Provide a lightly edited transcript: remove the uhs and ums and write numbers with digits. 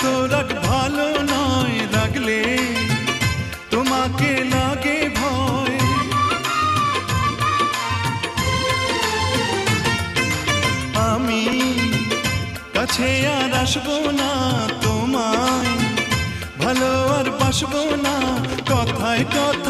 এত রাগ ভালো নয়, রাগলে তোমাকে লাগে ভয়। আমি কাছে আর আসবো না, তোমায় ভালো আর বাসবো না, কথায় কথা